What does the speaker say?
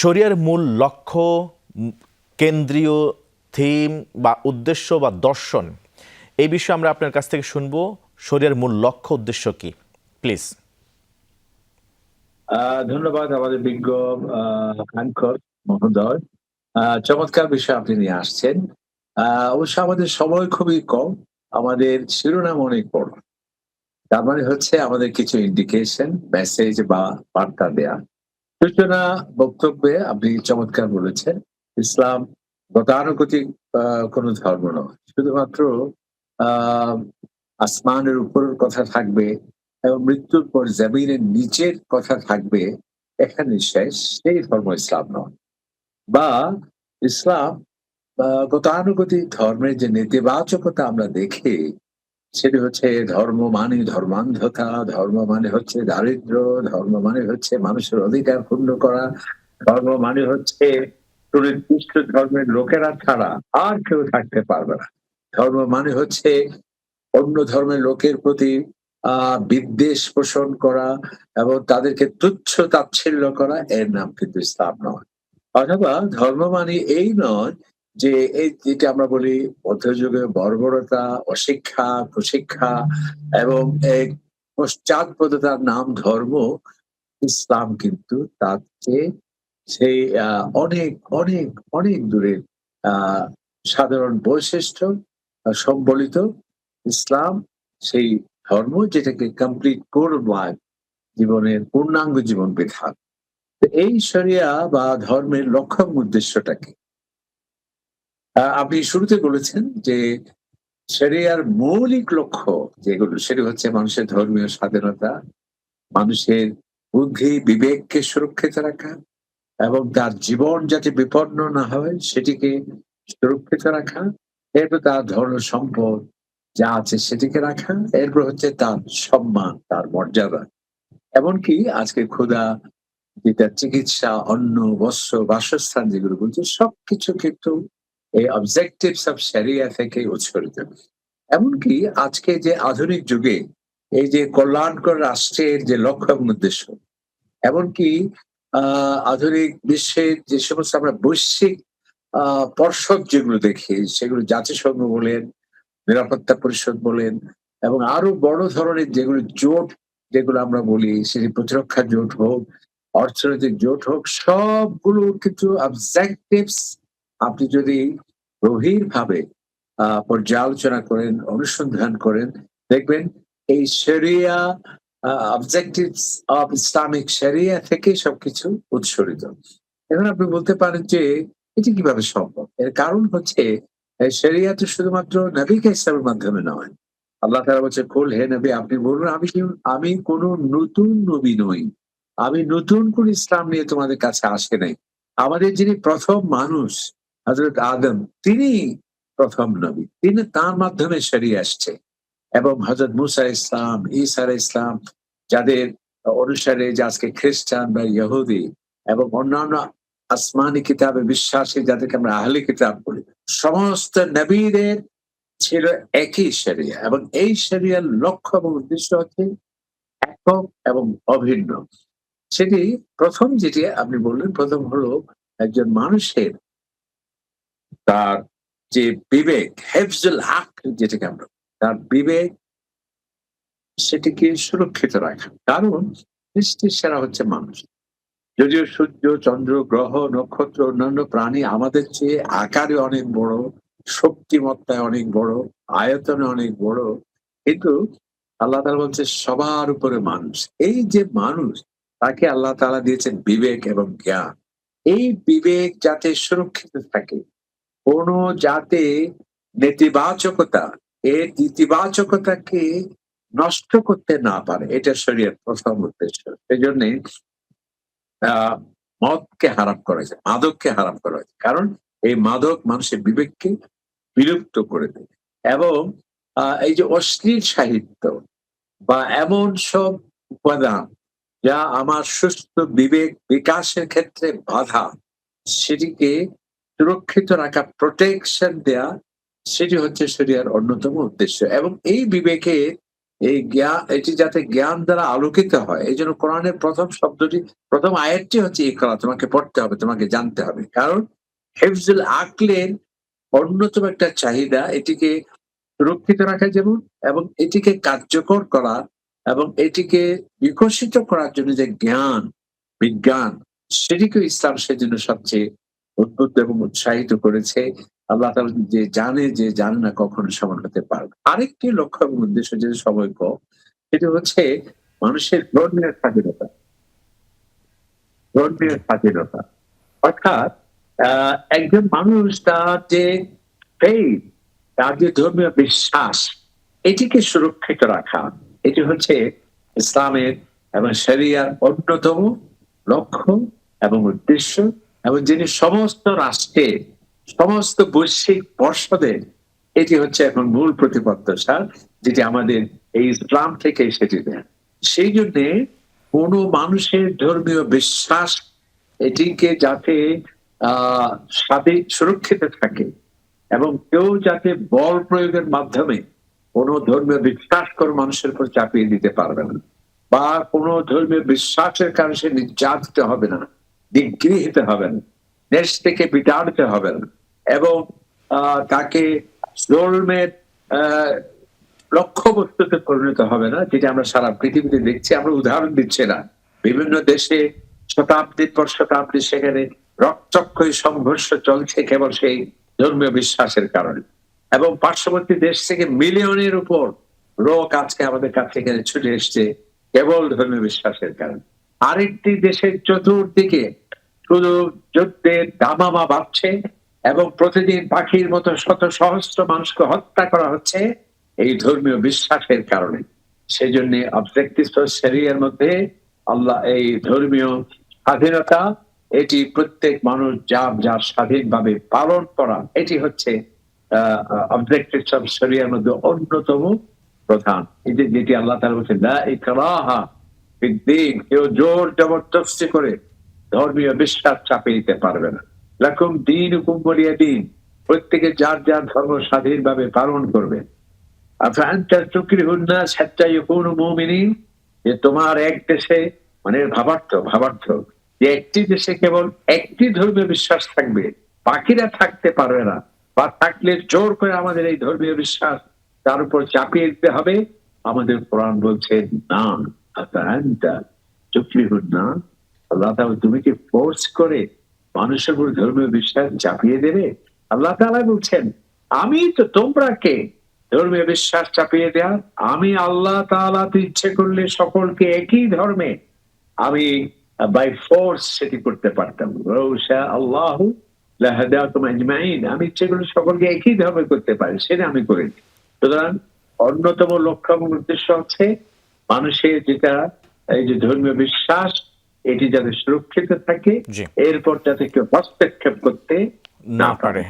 শরিয়ার মূল লক্ষ্য, কেন্দ্রীয় থিম বা উদ্দেশ্য বা দর্শন, এই বিষয়ে আমরা আপনার কাছ থেকে শুনবো। শরিয়ার মূল লক্ষ্য উদ্দেশ্য কি, প্লিজ। ধন্যবাদ আমাদের বিজ্ঞ অ্যাঙ্কর মহোদয়। চমৎকার বিষয় আপনি নিয়ে আসছেন। অবশ্য আমাদের সময় খুবই কম, আমাদের শিরোনাম অনেক বড়। তার মানে হচ্ছে আমাদের কিছু ইন্ডিকেশন, মেসেজ বা বার্তা দেয়া। সূচনা বক্তব্যে আপনি চমৎকার বলেছেন, ইসলাম গতানুগতিক কোনো ধর্ম নয়। শুধুমাত্র আহ আসমানের উপরের কথা থাকবে এবং মৃত্যুর পর জমিনের নিচের কথা থাকবে, এখানে শেষ, সেই ধর্ম ইসলাম নয়। বা ইসলাম গতানুগতিক ধর্মের যে নেতিবাচকতা আমরা দেখি, সেটি হচ্ছে ধর্ম মানে ধর্মান্ধতা, ধর্ম মানে হচ্ছে দারিদ্র, ধর্ম মানে হচ্ছে মানুষের অধিকার পূর্ণ করা, ধর্ম মানে হচ্ছে সুনির্দিষ্ট ধর্মের লোকেরা ছাড়া আর কেউ থাকতে পারবে না। ধর্ম মানে হচ্ছে অন্য ধর্মের লোকের প্রতি বিদ্বেষ পোষণ করা এবং তাদেরকে তুচ্ছ তাচ্ছিল্য করা, এর নাম কিন্তু ইসলাম নয়। অথবা ধর্ম মানে এই নয় যে এই যেটা আমরা বলি মধ্যযুগে বর্বরতা, অশিক্ষা, কুশিক্ষা এবং এই পশ্চাৎপদতার নাম ধর্ম। ইসলাম কিন্তু তার চেয়ে সেই অনেক অনেক অনেক দূরের আহ সাধারণ বৈশিষ্ট্য সম্বলিত। ইসলাম সেই ধর্ম যেটাকে কমপ্লিট কোর লাইফ, জীবনের পূর্ণাঙ্গ জীবন বিধান। তো এই শরিয়া বা ধর্মের লক্ষ্য উদ্দেশ্যটা কি? আপনি শুরুতে বলেছেন যে শরিয়ার মৌলিক লক্ষ্য যেগুলো, সেটি হচ্ছে মানুষের ধর্মীয় স্বাধীনতা, মানুষের বুদ্ধি বিবেককে সুরক্ষিত রাখা এবং তার জীবন যাতে বিপন্ন না হয় সেটিকে সুরক্ষিত রাখা, এরপর তার ধন সম্পদ যা আছে সেটিকে রাখা, এরপর হচ্ছে তার সম্মান, তার মর্যাদা, এমনকি আজকে ক্ষুধা, যেটা চিকিৎসা, অন্ন, বস্ত্র, বাসস্থান যেগুলো বলছে, সবকিছু কিন্তু এই অবজেক্টিভস অফ শরিয়া থেকে উৎসরিত। এমনকি আজকে যে আধুনিক যুগে এই যে কল্যাণকর রাষ্ট্রের যে লক্ষ্য এবং উদ্দেশ্য, এমনকি আধুনিক বিশ্বের যে সমস্ত আমরা বৈশ্বিক পর্ষদ যেগুলো দেখি, সেগুলো জাতিসংঘ বলেন, নিরাপত্তা পরিষদ বলেন, এবং আরো বড় ধরনের যেগুলো জোট, যেগুলো আমরা বলি, সেটি প্রতিরক্ষা জোট হোক, অর্থনৈতিক জোট হোক, সবগুলো কিন্তু অবজেক্টিভস আপনি যদি গভীরভাবে পর্যালোচনা করেন, অনুসন্ধান করেন, দেখবেন এই শরিয়া অবজেক্টিভস অফ ইসলামিক শরিয়া থেকে সবকিছু উৎসরিত। এখন আপনি বলতে পারেন যে এটি কিভাবে সম্ভব? এর কারণ হচ্ছে শরিয়া তো শুধুমাত্র নবীকে ইসলামের মাধ্যমে নয়। আল্লাহ তাআলা বলছে, কুল, হে নবী আপনি বলুন, আমি কোন নতুন নবী নই। আমি নতুন কোন ইসলাম নিয়ে তোমাদের কাছে আসি নাই। আমাদের যিনি প্রথম মানুষ, হযরত আদম, তিনি প্রথম নবী। তিনি, তার মাধ্যমে শরিয়া আসছে। এবং হযরত মূসা ইসলাম, ঈসা ইসলাম, যাদের অনুসারে যে আজকে খ্রিস্টান বা ইহুদি এবং অন্যান্য আসমানি কিতাবে বিশ্বাসী, যাদেরকে আমরা আহলে কিতাব বলি, সমস্ত নবীদের ছিল একই শরিয়া, এবং এই শরিয়ার লক্ষ্য এবং উদ্দেশ্য হচ্ছে একক এবং অভিন্ন। সেটি প্রথম যেটি আপনি বললেন, প্রথম হলো একজন মানুষের তার যে বিবেক, হেফজুল হক যেটাকে আমরা, তার বিবেক, সেটিকে সুরক্ষিত রাখা। কারণ সৃষ্টির সেরা হচ্ছে মানুষ। যদিও সূর্য, চন্দ্র, গ্রহ, নক্ষত্র, অন্যান্য প্রাণী আমাদের চেয়ে আকারে অনেক বড়, শক্তিমত্তায় অনেক বড়, আয়তনে অনেক বড়, কিন্তু আল্লাহ তাআলা বলছে সবার উপরে মানুষ। এই যে মানুষ, তাকে আল্লাহ তাআলা দিয়েছেন বিবেক এবং জ্ঞান। এই বিবেক যাতে সুরক্ষিত থাকে, কোনো যাতে নেতিবাচকতা এর ইতিবাচকতাকে নষ্ট করতে না পারে, এটা শরীয়তের প্রথম উদ্দেশ্য। সেজন্য আহ মদকে হারাম করা হয়েছে, মাদককে হারাম করা হয়েছে, কারণ এই মাদক মানুষের বিবেককে বিলুপ্ত করে দেয়। এবং এই যে অশ্লীল সাহিত্য বা এমন সব উপাদান যা আমার সুস্থ বিবেক বিকাশের ক্ষেত্রে বাধা, সেটিকে সুরক্ষিত রাখা, প্রোটেকশন দেয়া, সেটি হচ্ছে শরিয়ার অন্যতম উদ্দেশ্য। এবং এই বিবেকে এই জ্ঞান, এটি যাতে জ্ঞান দ্বারা আলোকিত হয়, এই জন্য কোরআনের প্রথম আয়াতটি হচ্ছে ইকরা, তোমাকে পড়তে হবে, তোমাকে জানতে হবে। কারণ হিফজুল আকলের অন্যতম একটা চাহিদা এটিকে সুরক্ষিত রাখা যেমন, এবং এটিকে কার্যকর করা এবং এটিকে বিকশিত করার জন্য যে জ্ঞান, বিজ্ঞান, সেটিকে ইসলাম সেজন্য সবচেয়ে উদ্বুদ্ধ এবং উৎসাহিত করেছে। আল্লাহ তাআলা যে জানে না কখনো সমান হতে পারবে। আরেকটি লক্ষ্য এবং উদ্দেশ্য যদি সময় কম, সেটি হচ্ছে মানুষের ধর্মীয় স্বাধীনতা। ধর্মীয় জি। স্বাধীনতা অর্থাৎ একজন মানুষ তার যে faith, তার যে ধর্মীয় বিশ্বাস, এটিকে সুরক্ষিত রাখা, এটি হচ্ছে ইসলামের এবং শরিয়ার অন্যতম লক্ষ্য এবং উদ্দেশ্য, এবং যিনি সমস্ত রাষ্ট্রে, সমস্ত বৈশ্বিক পর্ষদের এটি হচ্ছে এখন মূল প্রতিপত্তশা, যেটি আমাদের এই ইসলাম থেকে সেটি দেয়। সেই জন্যে কোন মানুষের ধর্মীয় বিশ্বাস এটিকে যাতে সুরক্ষিত থাকে, এবং কেউ যাতে বল প্রয়োগের মাধ্যমে কোনো ধর্মীয় বিশ্বাস করে মানুষের উপর চাপিয়ে দিতে পারবে না, বা কোনো ধর্মীয় বিশ্বাসের কারণে সে নির্যাতিত হবে না, নিগৃহীত হবে না, দেশ থেকে বিতাড়িত হবে না, এবং তাকে জুলমের আহ লক্ষ্যবস্তুতে পরিণত হবে না, যেটা আমরা সারা পৃথিবীতে দেখছি। আমরা উদাহরণ দিচ্ছি না, বিভিন্ন দেশে শতাব্দীর পর শতাব্দী সেখানে রক্তক্ষয়ী সংঘর্ষ চলছে কেবল সেই ধর্মীয় বিশ্বাসের কারণে, এবং পার্শ্ববর্তী দেশ থেকে মিলিয়নের উপর লোক আজকে আমাদের কাছে এখানে ছুটে এসছে কেবল ধর্মীয় বিশ্বাসের কারণে। আরেকটি দেশের চতুর্দিকে শুধু যুদ্ধের দামামা বাড়ছে, এবং প্রতিদিন পাখির মতো শত সহস্র মানুষকে হত্যা করা হচ্ছে এই ধর্মীয় বিশ্বাসের কারণে। সেজন্য অবজেক্টিভ শরিয়ার মধ্যে আল্লাহ এই ধর্মীয় স্বাধীনতা, এটি প্রত্যেক মানুষ যার স্বাধীনভাবে পালন করা, এটি হচ্ছে অবজেক্টিভ শরিয়ার মধ্যে অন্যতম প্রধান। এই যে যেটি আল্লাহ তাআলা বলছেন লা ইকরাহা ফিদ্দীন, কেউ জোর জবরদস্তি করে ধর্মীয় বিশ্বাস চাপিয়ে দিতে পারবে না। লাকুম দীনুকুম ওয়ালিয়া দীন, প্রত্যেকে যার যার ধর্ম স্বাধীনভাবে পালন করবে। যে তোমার এক দেশে, মানে ভাবার্থ যে একটি দেশে কেবল একটি ধর্মীয় বিশ্বাস থাকবে, বাকিরা থাকতে পারবে না, বা থাকলে জোর করে আমাদের এই ধর্মীয় বিশ্বাস তার উপর চাপিয়ে দিতে হবে। আমাদের কোরআন বলছে না, না, আল্লাহ তাআলা তুমি কি ফোর্স করে মানুষের উপর ধর্মীয় বিশ্বাস চাপিয়ে দেবে? আল্লাহ তাআলা বলছেন আমি তো, তোমরা কে ধর্মীয় বিশ্বাস চাপিয়ে দেয়া? আমি আল্লাহ তাআলা তো ইচ্ছে করলে সকলকে একই ধর্মে আমি বাই ফোর্স সেটি করতে পারতাম। আল্লাহু লাহাদাকুম আজমাইন, আমি ইচ্ছে করলে সকলকে একই ধর্মে করতে পারি, সেটা আমি করেছি। সুতরাং অন্যতম লক্ষ্য এবং উদ্দেশ্য হচ্ছে মানুষের যেটা এই যে ধর্মীয় বিশ্বাস, এটি যাতে সুরক্ষিত থাকে, জি। এরপর যাতে কেউ হস্তক্ষেপ করতে না পারে।